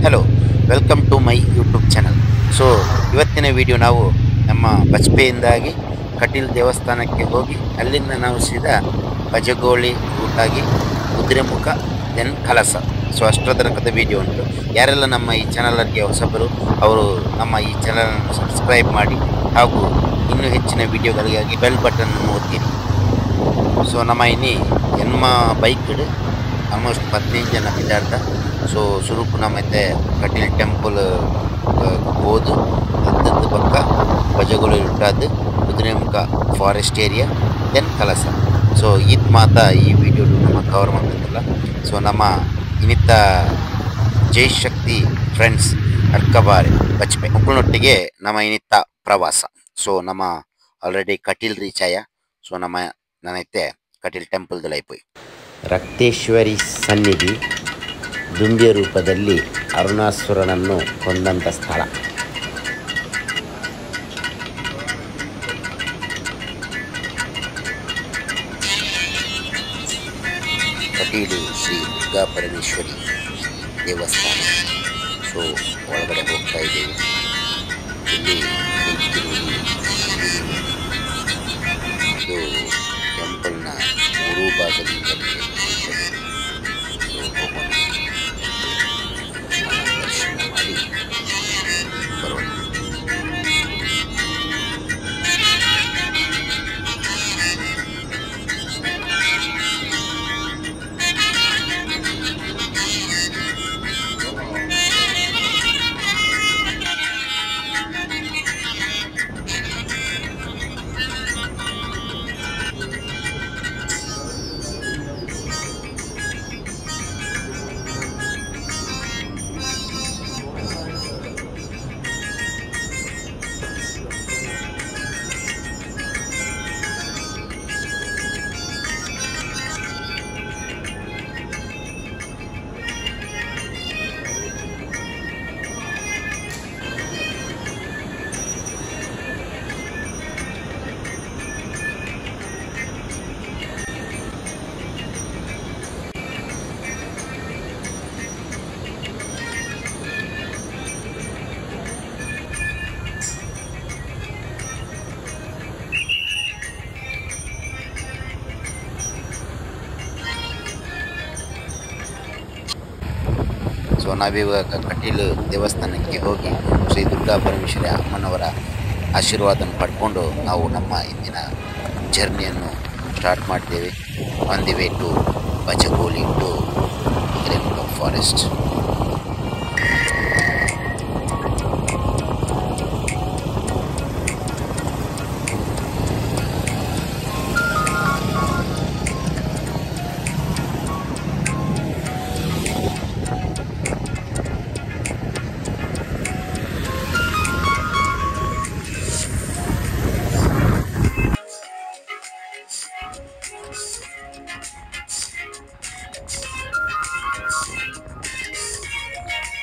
Hello, welcome to my YouTube channel. So ಇವತ್ತಿನ video ನಾವು ನಮ್ಮ ಬಜ್ಪೆಯಿಂದಾಗಿ ಕಟೀಲ್ ದೇವಸ್ಥಾನಕ್ಕೆ ಹೋಗಿ ಅಲ್ಲಿಂದ ನಾವು ಸೀದಾ ಬಜಗೋಳಿ ರೂಟಾಗಿ ಕುದುರೆಮುಖ ದೆನ್ ಕಲಸ. ಸೊ ಅಷ್ಟರ ತನಕದ ವಿಡಿಯೋ ಉಂಟು. ಯಾರೆಲ್ಲ ನಮ್ಮ ಈ ಚಾನಲ್ಗೆ ಹೊಸಬರು ಅವರು ನಮ್ಮ ಈ ಚಾನಲನ್ನು ಸಬ್ಸ್ಕ್ರೈಬ್ ಮಾಡಿ ಹಾಗೂ ಇನ್ನೂ ಹೆಚ್ಚಿನ ವಿಡಿಯೋಗಳಿಗಾಗಿ ಬೆಲ್ ಬಟನ್ ಒತ್ತಿರಿ. ಸೊ ನಮ್ಮ ಇನ್ನಿ ಎನ್ಮ ಬೈಕ್ ಆಲ್ಮೋಸ್ಟ್ 15 ಜನ ಬಿದ್ದಾಡ್ದ. ಸೊ ಸುರುಪುನ ಮತ್ತು ಕಟೀಲ್ ಟೆಂಪಲ್ ಹೋದು ಅದ್ದದ್ದು ಪಕ್ಕ ಬಜಗೋಳಿ ರೂಟಾದ Kudremukh forest area then ಕಲಸ. So ಇದು ಮಾತ್ರ ಈ ವಿಡಿಯೋ ನಮ್ಮ ಕವರ್ ಮಾಡ್ತಿದ್ದಿಲ್ಲ. ಸೊ ನಮ್ಮ ಇನ್ನಿತ್ತ ಜೈ ಶಕ್ತಿ ಫ್ರೆಂಡ್ಸ್ ಅರ್ಕಬಾರೆ ಬಜ್ಪೆ ಮಕ್ಕಳೊಟ್ಟಿಗೆ ನಮ್ಮ ಇನ್ನಿತ್ತ ಪ್ರವಾಸ. ಸೊ ನಮ್ಮ ಆಲ್ರೆಡಿ ಕಟೀಲ್ ರೀಚ್ ಆಯ. ಸೊ ನಮ್ಮ ನಾನೈತೆ ಕಟೀಲ್ ಟೆಂಪಲ್ದಲ್ಲಿ ಆಯ್ಪೋಯ್. ರಕ್ತೇಶ್ವರಿ ಸನ್ನಿಧಿ ದುಂಬಿಯ ರೂಪದಲ್ಲಿ ಅರುಣಾಸುರನನ್ನು ಕೊಂದಂಥ ಸ್ಥಳ. ಕಟೀಲು ಶ್ರೀ ದುರ್ಗಾ ಪರಮೇಶ್ವರಿ ದೇವಸ್ಥಾನ. ಸೊ ಒಳಗಡೆ ಹೋಗ್ತಾ ಇದ್ದೀವಿ. ಇಲ್ಲಿ ನಡೀತಿರುವುದು ಇದು ಟೆಂಪಲ್ನ ಮೂರೂ ಭಾಗದಿಂದಲೇ ಹೋಗೋಣ, ದರ್ಶನ ಮಾಡಿ ಬರೋಣ. ಸೊ ನಾವಿವಾಗ ಕಟೀಲು ದೇವಸ್ಥಾನಕ್ಕೆ ಹೋಗಿ ಶ್ರೀ ದುರ್ಗಾ ಪರಮೇಶ್ವರಿ ಅಮ್ಮನವರ ಆಶೀರ್ವಾದನ ಪಡ್ಕೊಂಡು ನಾವು ನಮ್ಮ ಇಂದಿನ ಜರ್ನಿಯನ್ನು ಸ್ಟಾರ್ಟ್ ಮಾಡ್ತೇವೆ. On the way to Bajagoli to Kudremukh forest.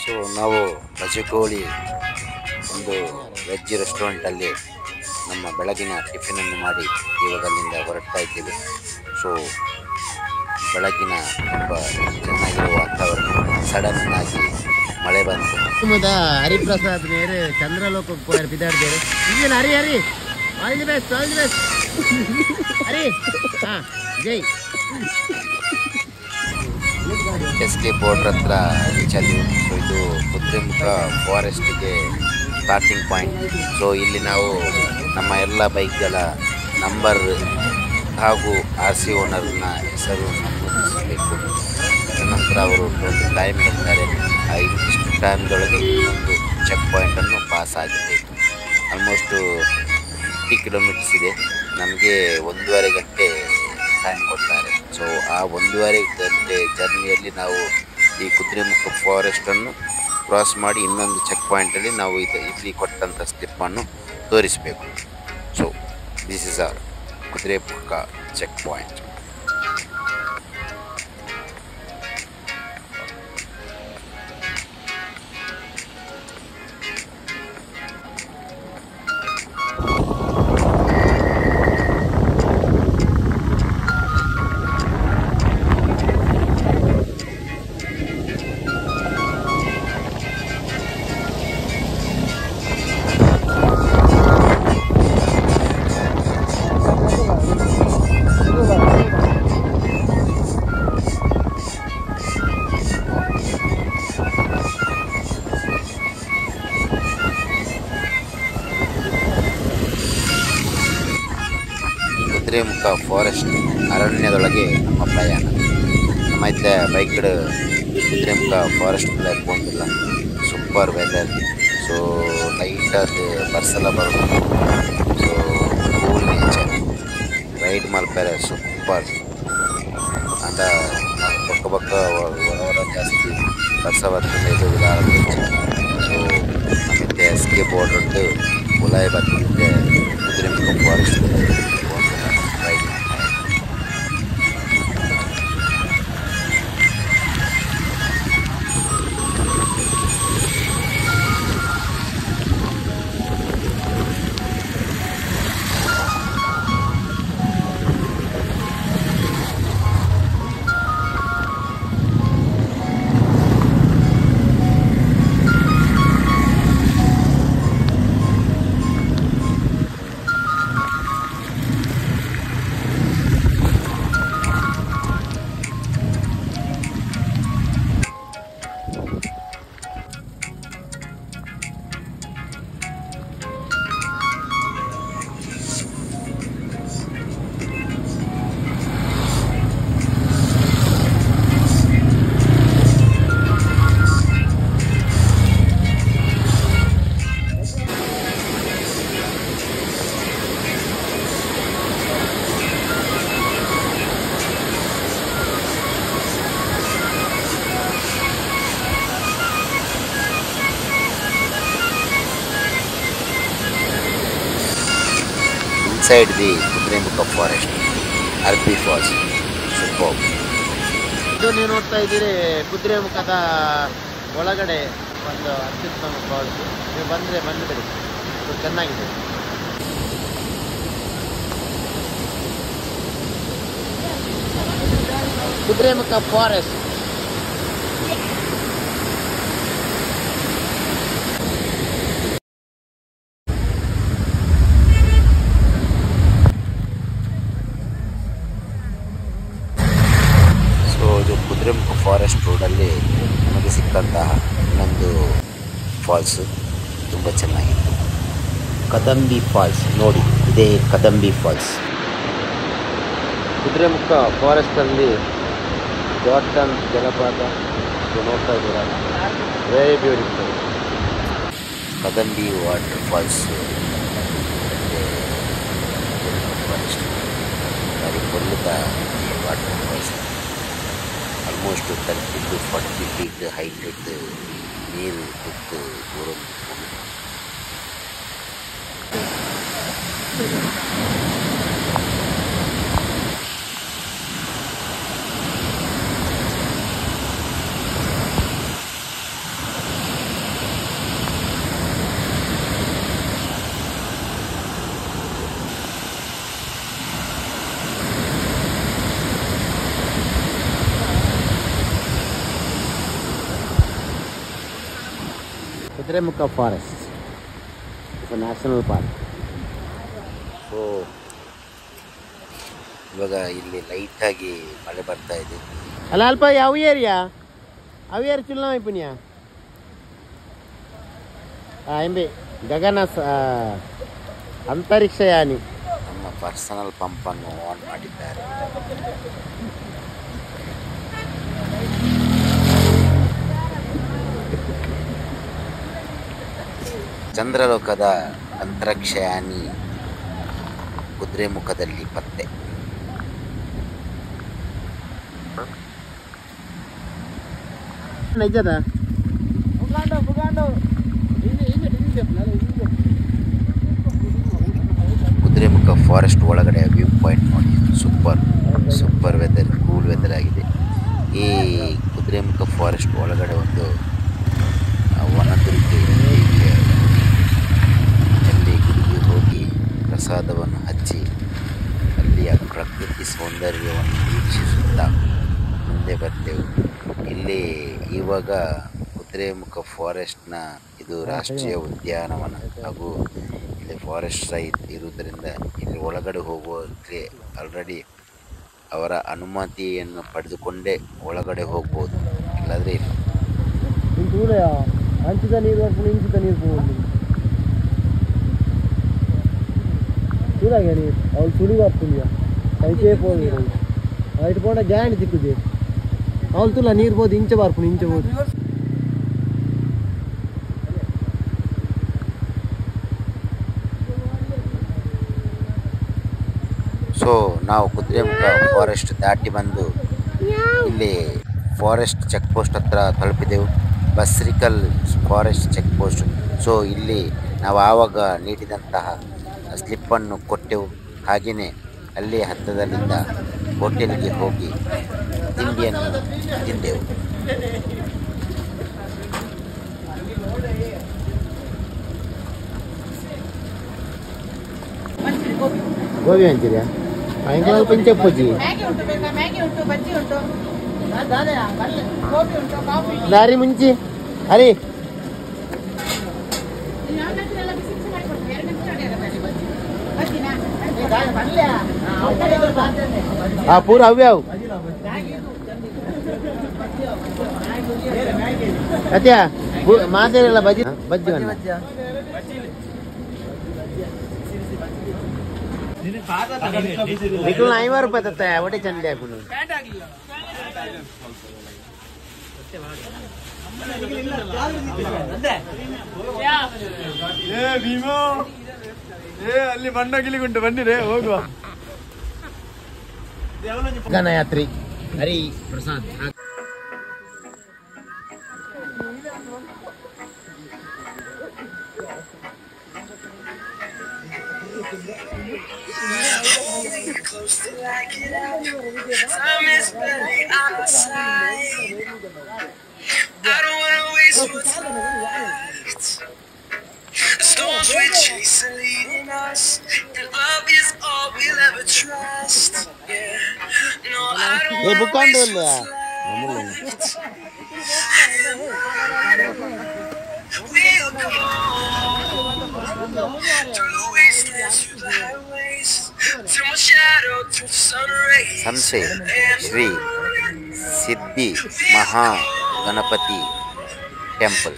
So ನಾವು ಬಜಗೋಳಿ ಒಂದು ವೆಜ್ ರೆಸ್ಟೋರೆಂಟಲ್ಲಿ ನಮ್ಮ ಬೆಳಗಿನ ಟಿಫಿನನ್ನು ಮಾಡಿ ಇವಾಗ ಅಲ್ಲಿಂದ ಹೊರಡ್ತಾ ಇದ್ದೀವಿ. ಸೊ ಬೆಳಗಿನ ತುಂಬ ಚೆನ್ನಾಗಿರುವ ವಾತಾವರಣ, ಸಡನ್ನಾಗಿ ಮಳೆ ಬಂತು. ಹರಿಪ್ರಸಾದ್ ನೇರು ಚಂದ್ರಲೋಕಕ್ಕೆ ಹೋಗ್ಯಾರ ಬಿದ್ದಾಡ್ದೇರು. ಈಗೇನು ಹರಿ ಹರಿ ಆಲ್ ದಿ ಬೆಸ್ಟ್ ಹರಿ. ಹಾಂ ಜೈ. ಎಸ್.ಕೆ. ಬೋರ್ಡ್ರ್ ಹತ್ರ ರೀಚ್ ಆದೀವಿ. ಸೊ ಇದು ಕುದುರೆಮುಖ ಫಾರೆಸ್ಟಿಗೆ ಸ್ಟಾರ್ಟಿಂಗ್ ಪಾಯಿಂಟ್. ಸೊ ಇಲ್ಲಿ ನಾವು ನಮ್ಮ ಎಲ್ಲ ಬೈಕ್ಗಳ ನಂಬರ್ ಹಾಗೂ RC ಓನರ್ನ ಹೆಸರು ನಮೂದಿಸಬೇಕು. ನಂತರ ಅವರು ಒಂದು ಟೈಮ್ ಹೇಳ್ತಾರೆ, ಇಷ್ಟು ಟೈಮ್ದೊಳಗೆ ಒಂದು ಚೆಕ್ ಪಾಯಿಂಟನ್ನು ಪಾಸ್ ಆಗಿದ್ದೇವೆ. ಆಲ್ಮೋಸ್ಟು 50 ಕಿಲೋಮೀಟರ್ಸ್ ಇದೆ. ನಮಗೆ 1.5 ಗಂಟೆ ಟೈಮ್ ಕೊಡ್ತಾರೆ. ಸೊ ಆ 1.5 ಗಂಟೆ ಜರ್ನಿಯಲ್ಲಿ ನಾವು ಈ ಕುದುರೆಮುಖ ಫಾರೆಸ್ಟನ್ನು ಕ್ರಾಸ್ ಮಾಡಿ ಇನ್ನೊಂದು ಚೆಕ್ ಪಾಯಿಂಟಲ್ಲಿ ನಾವು ಇಲ್ಲಿ ಕೊಟ್ಟಂಥ ಸ್ಲಿಪ್ಪನ್ನು ತೋರಿಸಬೇಕು. So this is our Kudremukh check point. Kudremukh forest ಅರಣ್ಯದೊಳಗೆ ನಮ್ಮ ಪ್ರಯಾಣ ನಮ್ಮೈತೆ ಬೈಕ್ ಕುದುರೆಮುಖ ಫಾರೆಸ್ಟ್ ಪೋಂದಿಲ್ಲ ಸೂಪರ್ ವೆದರ್ ಸೊ ಲೈಟ್ ಅದು ಬರ್ಸಲ ಬರೋದು ಸೊ ಕೂಲ್ ನೇಚರ್ ರೈಡ್ ಮಲ್ಪರೆ ಸೂಪರ್ ಅಂಡ ಬೊಕ್ಕ ಬೊಕ್ಕ ಹೊರ ಜಾಸ್ತಿ ಬರ್ಸ ಬರ್ತದೆ ಇದು ಉದಾಹರಣ ಸೊ ನಮಗೆ ಎಸ್ಕೆ ಬೋರ್ಡ್ ಉಂಟು ಉಲಾಯಿ ಬರ್ತದೆ Kudremukh forest ride inside the Kudremukh forest Arbi falls super ಇದು ನೀವು ನೋಡ್ತಾ ಇದ್ದೀರಿ ಕುದುರೆಮುಖದ ಒಳಗಡೆ ಒಂದು ಅತ್ಯುತ್ತಮ ಫಾಲ್ಸ್ ನೀವು ಬಂದರೆ ಬಂದುಬಿಡಿ ಇದು ಚೆನ್ನಾಗಿದೆ ಕುದುರೆಮುಖ ಫಾರೆಸ್ಟ್ ಕುದುರೆಮುಖ ಫಾರೆಸ್ಟ್ ರೋಡಲ್ಲಿ ನಮಗೆ ಸಿಕ್ಕಂತಹ ಇನ್ನೊಂದು ಫಾಲ್ಸು ತುಂಬ ಚೆನ್ನಾಗಿತ್ತು ಕದಂಬಿ ಫಾಲ್ಸ್ ನೋಡಿ ಇದೇ ಕದಂಬಿ ಫಾಲ್ಸ್ ಕುದುರೆಮುಖ ಫಾರೆಸ್ಟಲ್ಲಿ ಜಾರ್ಡನ್ ಜಲಪಾತ ನೋಡ್ತಾ ಇದ್ದೀರಾ very beautiful Kadambi water falls forest very full water falls almost 30 to 40 feet height ಇದ್ದು ನೀರು ತುತ್ತು ದೂರ Kudremukh forest it's national park so ಇವಾಗ ಇಲ್ಲಿ ಲೈಟಾಗಿ ಮಳೆ ಬರ್ತಾ ಇದೆ ಅಲ್ಲ ಅಲ್ಪ ಯಾವ ಏರಿಯಾ ಅವು ಏರ್ ಚುಲ್ನಾ ಪುಣ್ಯ ಎಂಬಿ ಗಗನ ಅಂತರಿಕ್ಷಯಾನಿ ನಮ್ಮ ಪರ್ಸನಲ್ ಪಂಪನ್ನು ಆನ್ ಮಾಡಿದ್ದಾರೆ ಚಂದ್ರಲೋಕದ ಅಂತರಿಕ್ಷಯಾನಿ ಕುದುರೆಮುಖದಲ್ಲಿ ಪತ್ತೆ ನಿಜದ ಕುದುರೆಮುಖ ಫಾರೆಸ್ಟ್ ಒಳಗಡೆ ವ್ಯೂ ಪಾಯಿಂಟ್ ನೋಡಿ ಸೂಪರ್ ವೆದರ್ ಕೂಲ್ ವೆದರ್ ಆಗಿದೆ ಈ ಕುದುರೆಮುಖ ಫಾರೆಸ್ಟ್ ಒಳಗಡೆ ಒಂದು ವನದುರ್ಗೆ ಅಲ್ಲಿ ಗುಡಿಗೆ ಹೋಗಿ ಪ್ರಸಾದವನ್ನು ಹಚ್ಚಿ ಅಲ್ಲಿಯ ಪ್ರಕೃತಿ ಸೌಂದರ್ಯವನ್ನು ವೀಕ್ಷಿಸುತ್ತಾ ಮುಂದೆ ಬರ್ತೇವೆ ಇಲ್ಲಿ ಇವಾಗ ಕುದುರೆಮುಖ ಫಾರೆಸ್ಟ್ನ ಇದು ರಾಷ್ಟ್ರೀಯ ಉದ್ಯಾನವನ ಹಾಗೂ ಇಲ್ಲಿ ಫಾರೆಸ್ಟ್ ಸೈಟ್ ಇರುವುದರಿಂದ ಇಲ್ಲಿ ಒಳಗಡೆ ಹೋಗೋಕ್ಕೆ ಆಲ್ರೆಡಿ ಅವರ ಅನುಮತಿಯನ್ನು ಪಡೆದುಕೊಂಡೇ ಒಳಗಡೆ ಹೋಗ್ಬೋದು ಇಲ್ಲಾದರೆ ಇಲ್ಲ ಹಂಚಿದ ನೀರು ಇಂಚಿದ ನೀರು ಹೋಗಿ ಸುಳಾಗ ನೀರು ಅವ್ಳು ಸುಳಿ ಬರ್ತುಲಿಯ ಐತೆ ಪೋಗಿ ಐಟ್ ಪೋಂಡ ಗ್ಯಾಂಡ್ ಸಿಕ್ಕುದಿ ಅವಳು ತುಲ್ಲ ನೀರು ಬೋದು ಇಂಚೆ ಬಾರ್ಪುಣಿ ಇಂಚೆ ಬೋದು ಸೊ ನಾವು ಕುದುರೆಮುಖ ಫಾರೆಸ್ಟ್ ದಾಟಿ ಬಂದು ಇಲ್ಲಿ ಫಾರೆಸ್ಟ್ ಚೆಕ್ ಪೋಸ್ಟ್ ಹತ್ರ ತಲುಪಿದೆವು. ಬಸ್ರಿಕಲ್ ಫಾರೆಸ್ಟ್ ಚೆಕ್ ಪೋಸ್ಟ್. ಸೊ ಇಲ್ಲಿ ನಾವು ಆವಾಗ ನೀಡಿದಂತಹ ಸ್ಲಿಪ್ಪನ್ನು ಕೊಟ್ಟೆವು. ಹಾಗೆಯೇ ಅಲ್ಲಿ ಹತ್ತಿರದಲ್ಲಿದ್ದ ಹೋಟೆಲ್ಗೆ ಹೋಗಿ ತಿಂಡಿಯನ್ನು ತಿಂದೆವು. ಗೋಬಿ ಅಂತೀರಾ ಸಾಯಂಕಾಲ ಪಂಚಪ್ಪಜ್ಜಿ ದಾರಿ ಮುಂಚಿ ಹರಿ ಪೂರ ಅವ್ಯಾವು ಅತ್ಯಾ ಮಾತಾಡಲ್ಲ ಬಜ್ಜಿ ಬಜ್ಜಿ ನಿಖಿಲ್ 50 ರೂಪಾಯಿ ತತ್ತ ಒಟ್ಟೆ ಚಂದ ಹಾಕೊಂಡು ಅಲ್ಲಿ ಮಣ್ಣಗಿಲಿಗುಂಟು ಬನ್ನಿರೇ ಹೋಗುವ. ಗಣಯಾತ್ರಿ ಹರಿ Prasad Time is barely on our side. I don't wanna waste what's left. The storms we chase are leading us, and love is all we'll ever trust. Yeah, no, I don't wanna waste what's left. We'll go through the wastelands, through the highways, till my shadow through the sun rays. ಸಂಸೆ ಶ್ರೀ ಸಿದ್ಧಿ ಮಹಾ Ganapati temple.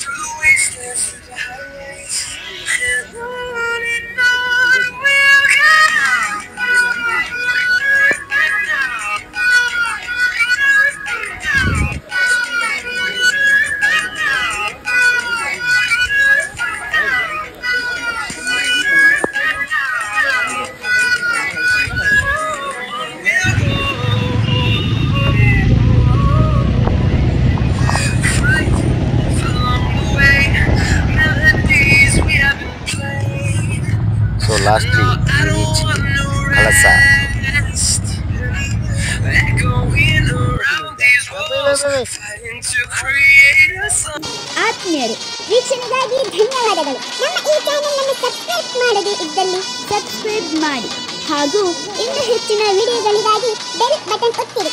So lastly we reached Kalasa. ಆತ್ಮೀಯರೇ, ವೀಕ್ಷಣೆಗಾಗಿ ಧನ್ಯವಾದಗಳು. ನಮ್ಮ ಈ channel ಅನ್ನು subscribe ಮಾಡದೇ ಇದ್ದಲ್ಲಿ ಸಬ್ಸ್ಕ್ರೈಬ್ ಮಾಡಿ ಹಾಗೂ ಇನ್ನೂ ಹೆಚ್ಚಿನ ವಿಡಿಯೋಗಳಿಗಾಗಿ ಬೆಲ್ ಬಟನ್ ಒತ್ತಿರಿ.